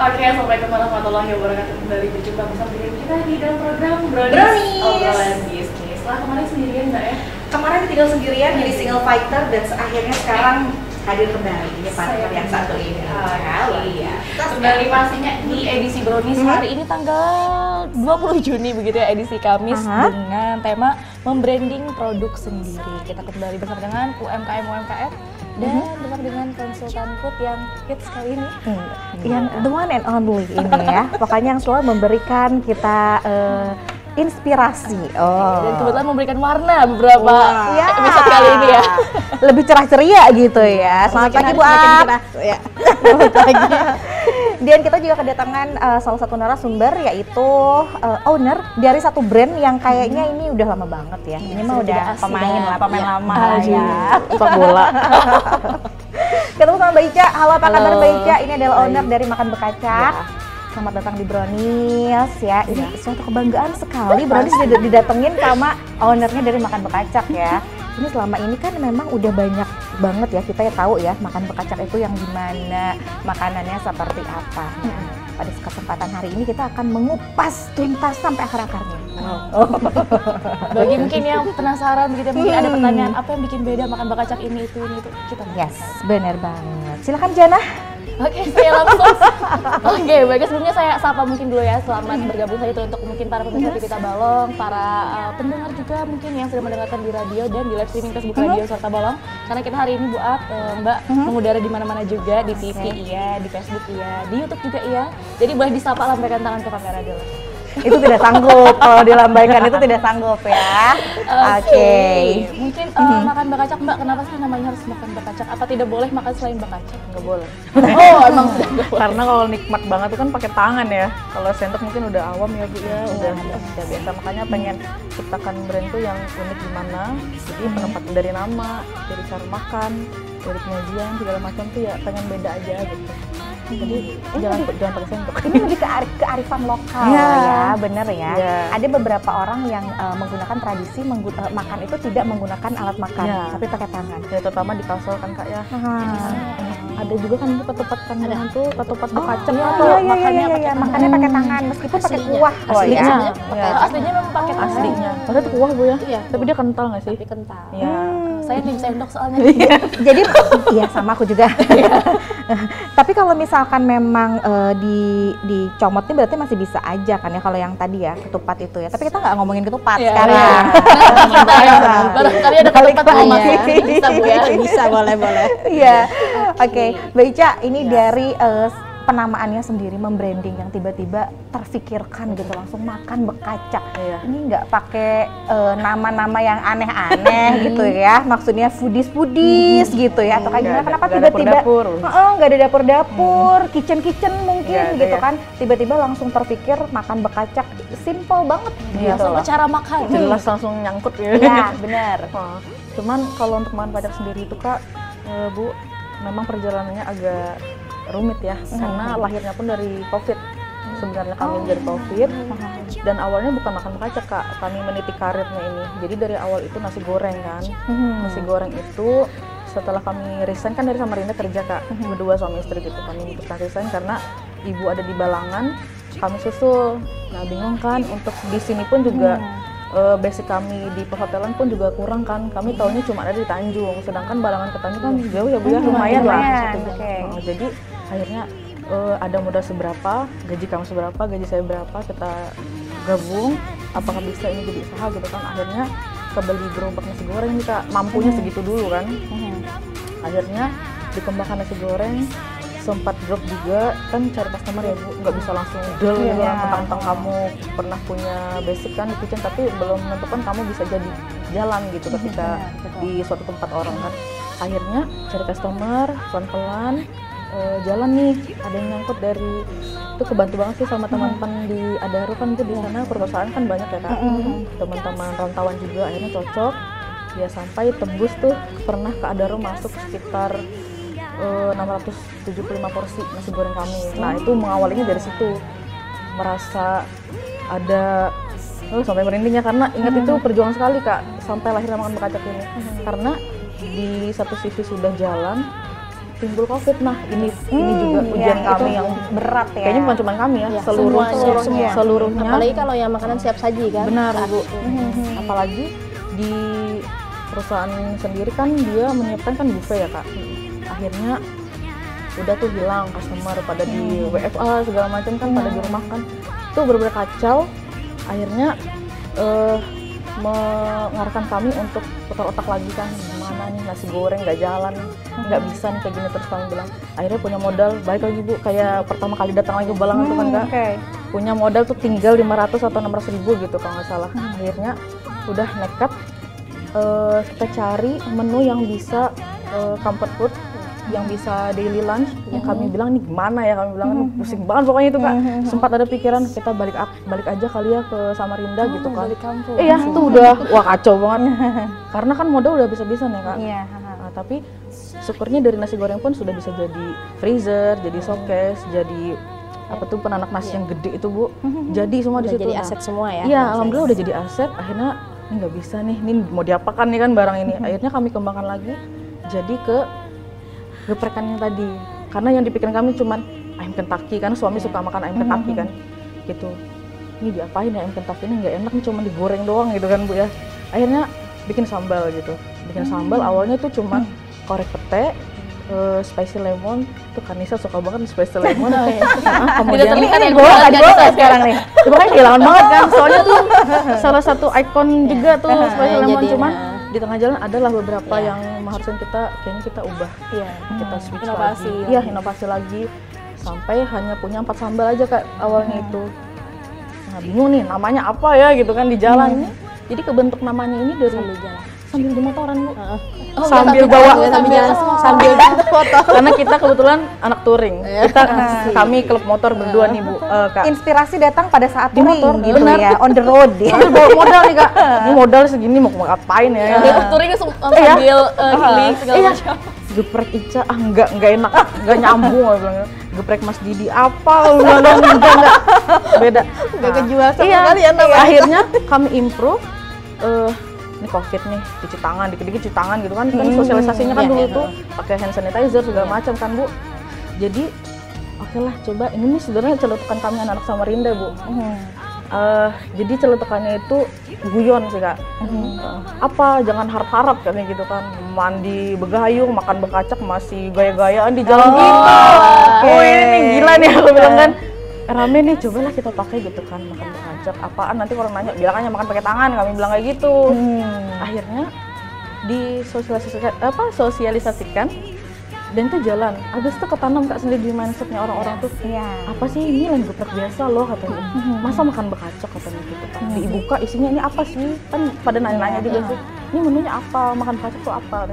Oke, assalamualaikum warahmatullahi wabarakatuh. Kembali berjumpa bersama dengan kita di dalam program Brownies Obrolan Bisnis. Lah kemarin sendirian Mbak ya? Kemarin tinggal sendirian jadi single fighter dan akhirnya sekarang hadir kembali di partner yang satu ini. Iya. Kembali pastinya di edisi Brownies hari ini tanggal 20 Juni begitu ya, edisi Kamis dengan tema membranding produk sendiri. Kita kembali bersama dengan UMKM dan bersama dengan konsultan food yang hits kali ini. Yang the one and only ini ya. Pokoknya yang selalu memberikan kita inspirasi. Dan kebetulan memberikan warna beberapa episode kali ini ya. Lebih cerah ceria gitu ya. Selamat pagi Bu Ap. Selamat pagi. Dan kita juga kedatangan salah satu narasumber yaitu owner dari satu brand yang kayaknya ini udah lama banget ya. Ini mah udah pemain lama ya. Sepak bola. Ketemu sama Mbak Ica. Halo, apa kabar Mbak Ica? Ini adalah owner dari Makan Bekacak. Selamat datang di Brownies ya. Ini suatu kebanggaan sekali Brownies didatengin sama ownernya dari Makan Bekacak ya. Ini selama ini kan memang udah banyak banget ya kita ya tahu ya Makan Bekacak itu yang gimana, makanannya seperti apa. Nah, pada kesempatan hari ini kita akan mengupas tuntas sampai akar-akarnya. Bagi mungkin yang penasaran begitu, mungkin ada pertanyaan apa yang bikin beda Makan Bekacak ini itu kita. Yes, benar banget. Silakan Jana. Oke, saya langsung. Oke, baik, sebelumnya saya sapa mungkin dulu ya. Selamat bergabung saya itu untuk mungkin para pemirsa Pipita Balong, para pendengar juga mungkin yang sedang mendengarkan di radio dan di live streaming Facebook Radio Sorta Balong. Karena kita hari ini Bu Ap, Mbak mengudara di mana-mana juga, di TV iya, di Facebook iya, di YouTube juga iya. Jadi boleh disapa, lambaikan tangan ke kamera dulu. Itu tidak sanggup, kalau dilambaikan itu tidak sanggup ya. Oke. Mungkin Makan Bekacak Mbak, kenapa sih namanya harus Makan Bekacak? Apa tidak boleh makan selain bekacak? Nggak boleh. Oh, emang sudah nggak boleh. Karena kalau nikmat banget itu kan pakai tangan ya. Kalau sendok mungkin udah awam ya Bu ya, udah biasa. Makanya pengen ciptakan brand tuh yang unik gimana. Jadi penempatan dari nama, dari cara makan, dari penyajian segala macam tuh ya pengen beda aja gitu. Jadi jangan pakai sendok. Ini lebih ke kearifan lokal ya, bener ya. Ada beberapa orang yang menggunakan tradisi makan itu tidak menggunakan alat makan, tapi pakai tangan. Ya terutama di Kalsel kan Kak ya. Ada juga kan ketupat kandungan tuh, ketupat bekacak atau makannya pakai tangan meskipun pakai kuah. Aslinya memang pakai aslinya. Padahal itu kuah Bu ya. Tapi dia kental nggak sih? Tapi kental. Iya. Saya tim sendok soalnya. Jadi iya sama aku juga. Tapi kalau misalkan memang dicomotnya berarti masih bisa aja kan ya kalau yang tadi ya ketupat itu ya. Tapi kita nggak ngomongin ketupat sekarang. Barangkali ada ketupat mau masuk bisa Bu ya. Bisa boleh. Iya. Oke, Mbak Ica ini dari penamaannya sendiri membranding yang tiba-tiba terfikirkan gitu langsung Makan Bekacak. Ini nggak pakai nama-nama yang aneh-aneh gitu ya, maksudnya foodies gitu ya atau kayak gimana? Kenapa tiba-tiba nggak ada dapur-dapur, kitchen mungkin gitu kan? Tiba-tiba langsung terfikir Makan Bekacak, simple banget gitu langsung loh. cara makan Jelas langsung nyangkut ya. Ya benar. Cuman kalau untuk Makan Bekacak sendiri itu Kak, Bu, memang perjalanannya agak rumit ya, karena lahirnya pun dari COVID. Sebenarnya kami dari COVID dan awalnya bukan Makan Bekacak Kak, kami meniti karirnya ini. Jadi dari awal itu nasi goreng kan, nasi goreng itu setelah kami resign kan dari Samarinda kerja Kak, berdua suami istri gitu. Kami memutuskan resign karena ibu ada di Balangan, kami susul. Nah bingung kan untuk di sini pun juga basic kami di perhotelan pun juga kurang kan, kami taunya cuma ada di Tanjung, sedangkan Balangan ke Tanjung kan jauh ya Bu ya, lumayan lah. Jadi akhirnya ada modal seberapa, gaji kamu seberapa, gaji saya berapa, kita gabung, apakah bisa ini jadi usaha gitu kan. Akhirnya kebeli gerobak nasi goreng nih Kak, mampunya segitu dulu kan. Akhirnya dikembangkan nasi goreng, sempat drop juga kan, cari customer ya Bu, nggak bisa langsung del gitu kan, mentang-mentang kamu pernah punya basic kan di kitchen tapi belum menentukan kamu bisa jadi jalan gitu ketika di suatu tempat orang kan. Akhirnya cari customer, pelan-pelan jalan nih, ada yang nyangkut dari itu, kebantu banget sih sama teman-teman di Adaro kan, itu di sana perusahaan kan banyak ya Kak, teman-teman rantauan juga, akhirnya cocok ya sampai tembus tuh, pernah ke Adaro masuk sekitar 675 porsi nasi goreng kami. Nah itu mengawalinya dari situ, merasa ada sampai merinding ya, karena ingat itu perjuangan sekali Kak sampai lahirnya Makan Bekacak ini. Karena di satu sisi sudah jalan, timbul COVID. Nah ini juga ujian kami yang berat ya. kayaknya bukan cuma kami ya, semuanya. seluruhnya. Apalagi kalau yang makanan siap saji kan. Benar saat Bu. itu. Apalagi di perusahaan sendiri kan dia menyiapkan kan buffet ya Kak. Akhirnya udah tuh hilang customer pada di WFA segala macam kan pada di rumah kan. Itu bener-bener kacau. Akhirnya mengarahkan kami untuk putar otak lagi kan, gimana nih nasi goreng nggak jalan, nggak bisa nih kayak gini terus. Kami bilang akhirnya punya modal, balik lagi Bu, kayak pertama kali datang lagi ke Balangan tuh kan Kak, punya modal tuh tinggal 500 atau 600 ribu gitu kalau nggak salah. Akhirnya udah nekat kita cari menu yang bisa comfort food, yang bisa daily lunch, yang kami bilang nih gimana ya, kami bilang kan pusing banget pokoknya itu Kak. Sempat ada pikiran kita balik aja kali ya ke Samarinda gitu kan. Balik kampung. Iya, itu udah wah kacau banget. Karena kan modal udah bisa-bisa nih Kak. Iya. Nah, tapi syukurnya dari nasi goreng pun sudah bisa jadi freezer, jadi showcase, jadi apa tuh penanak nasi yang gede itu Bu. Jadi semua di Udah situ. jadi aset semua ya. Iya, alhamdulillah udah jadi aset. Akhirnya ini nggak bisa nih, ini mau diapakan nih kan barang ini. Akhirnya kami kembangkan lagi jadi ke geprekannya tadi. Karena yang dipikirin kami cuman ayam Kentucky, karena suami suka makan ayam Kentucky kan. Gitu. Ini diapain ya ayam Kentucky ini, nggak enak nih, cuma digoreng doang gitu kan Bu ya. Akhirnya bikin sambal gitu. Bikin sambal awalnya tuh cuma korek pete, spicy lemon. Tuh Kanisa suka banget spicy lemon. Kemudian Ini gue nggak sekarang nih. itu makanya kehilangan banget kan, soalnya tuh salah satu ikon juga tuh spicy lemon, jadi, cuman di tengah jalan adalah beberapa yang mengharuskan kayaknya kita ubah, kita switch Inovasi lagi, iya inovasi lagi, sampai hanya punya 4 sambal aja Kak awalnya itu. Nah bingung nih namanya apa ya gitu kan di jalan ini, jadi kebentuk namanya ini dari sambil di motoran Bu. Sambil bawa sambil foto. Karena kita kebetulan anak touring, kami klub motor berdua nih Bu, Kak. Inspirasi datang pada saat Di touring motor, gitu benar. ya, on the road ya. Sambil bawa modal nih Kak, ini modal segini mau ngapain ya? Touring sambil healing segala macam. Geprek Ica, enggak enak, enggak nyambung aku bilang. Geprek Mas Didi apa? Enggak, beda. Enggak kejual sama Iya, sekali ya namanya. akhirnya kami improve, ini COVID nih, cuci tangan, dikit-dikit cuci tangan gitu kan, kan sosialisasinya kan dulu tuh pakai hand sanitizer segala macam kan Bu. Jadi oke lah coba, ini nih sebenarnya celetukan kami anak-anak Samarinda Bu. Jadi celetukannya itu guyon sih Kak. Apa jangan harap-harap kan gitu kan, mandi begayung, makan bekacak, masih gaya-gayaan di jalan kita. Oh ini nih gila nih aku bilang kan. Rame nih, cobalah kita pakai gitu kan, makan bekacak. Apaan nanti orang nanya, bilang aja makan pakai tangan, kami bilang kayak gitu. Akhirnya sosialisasikan dan itu jalan. Abis itu ketanam Kak sendiri di mindsetnya orang-orang tuh. Apa sih ini lain geprek biasa loh katanya. Masa makan bekacak katanya gitu kan. Dibuka isinya ini apa sih? Kan pada nanya-nanya juga sih. Ini menunya apa? Makan bekacak tuh apa?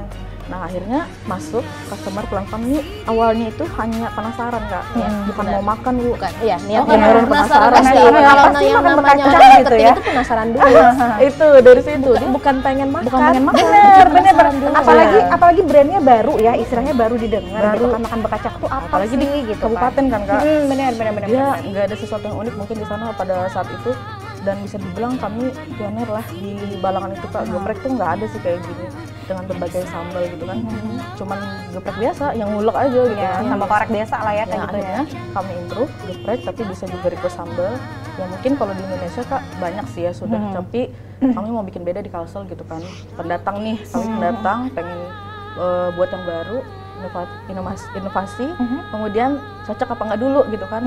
Nah akhirnya masuk customer pelan-pelan, ini awalnya itu hanya penasaran Kak, bukan mau makan Bu. Iya, niatnya beneran penasaran pasti. sih. Kalau yang makan namanya bekacak orang gitu deketin ya. itu penasaran dulu. Itu dari situ. Bukan pengen makan. Bukan pengen makan. Bener. Apalagi brandnya baru ya, istilahnya baru didengar gitu kan, makan bekacak tuh apa Apalagi sih di gitu kabupaten kan Kak. Bener. Dia nggak ada sesuatu yang unik mungkin di sana pada saat itu, dan bisa dibilang kami pionir lah di Balangan itu Kak. Geprek tuh nggak ada sih kayak gini dengan berbagai sambal gitu kan. Cuman geprek biasa yang ngulek aja gitu Ya, kan. sama korek biasa lah ya kayak gitu ya. Akhirnya kami improve geprek tapi bisa juga request sambal. Ya mungkin kalau di Indonesia Kak banyak sih ya sudah, tapi kami mau bikin beda di Kalsel gitu kan. Pendatang nih, kami pendatang pengen buat yang baru, inovasi, kemudian cocok apa nggak dulu gitu kan.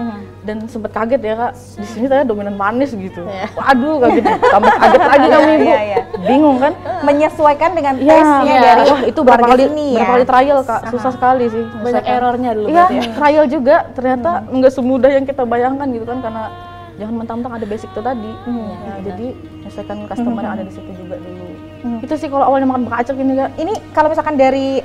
Dan sempet kaget ya Kak, di sini saya dominan manis gitu. Waduh kaget, tambah kaget lagi kami Bu. Bingung kan? Menyesuaikan dengan Iya, taste-nya dari wah itu berapa warga kali sini ya. berapa kali trial Kak, susah sekali sih. Banyak errornya dulu Iya, berarti ya. trial juga ternyata nggak semudah yang kita bayangkan gitu kan, karena jangan mentang-mentang ada basic itu tadi. Ya, jadi menyesuaikan customer yang ada di situ juga dulu. Itu sih kalau awalnya makan bekacak ini Kak. Ini kalau misalkan dari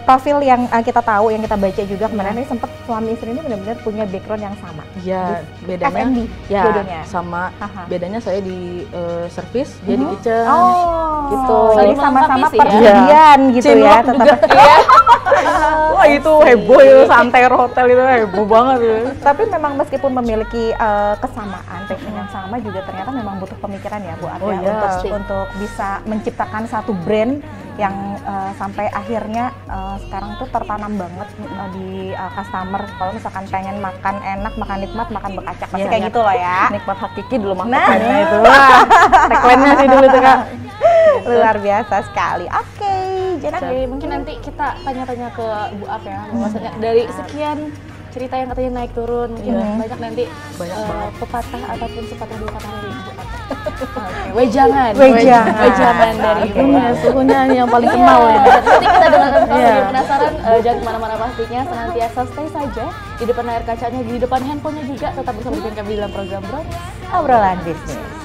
profil yang kita tahu, yang kita baca juga kemarin ini sempat suami istri ini benar-benar punya background yang sama. Iya, bedanya F&B ya dua-duanya. sama. Aha. Bedanya saya di service, dia di kitchen. Oh, Gitu. Jadi Saling sama-sama melengkapi sih ya. perhatian gitu ya, Cinlok tetap. juga. Wah itu heboh ya, Santero Hotel itu heboh banget ya. Tapi memang meskipun memiliki kesamaan, passion yang sama, juga ternyata memang butuh pemikiran ya Bu Arya Oh, iya. untuk bisa menciptakan satu brand yang sampai akhirnya sekarang tuh tertanam banget di customer kalau misalkan pengen makan enak, makan nikmat, makan berkacak pasti Iya, kayak gitu loh ya. Nikmat hakiki dulu Nah. makannya itu. Wah, tagline-nya sih dulu tuh Kak. Luar biasa sekali. Oke, Jana. Oke, mungkin nanti kita tanya-tanya ke Bu Ap ya, maksudnya dari sekian cerita yang katanya naik turun, mungkin banyak nanti pepatah ataupun sepatah dua kata dari Bu Ap. Oke, wejangan dari Bu Ap. Suhunya yang paling kenal Iya, ini. nanti kita dengarkan kalau yang penasaran, jangan kemana-mana pastinya, senantiasa stay saja di depan layar kacanya, di depan handphonenya juga, tetap bersama dengan kami dalam program Bro. Obrolan bisnis.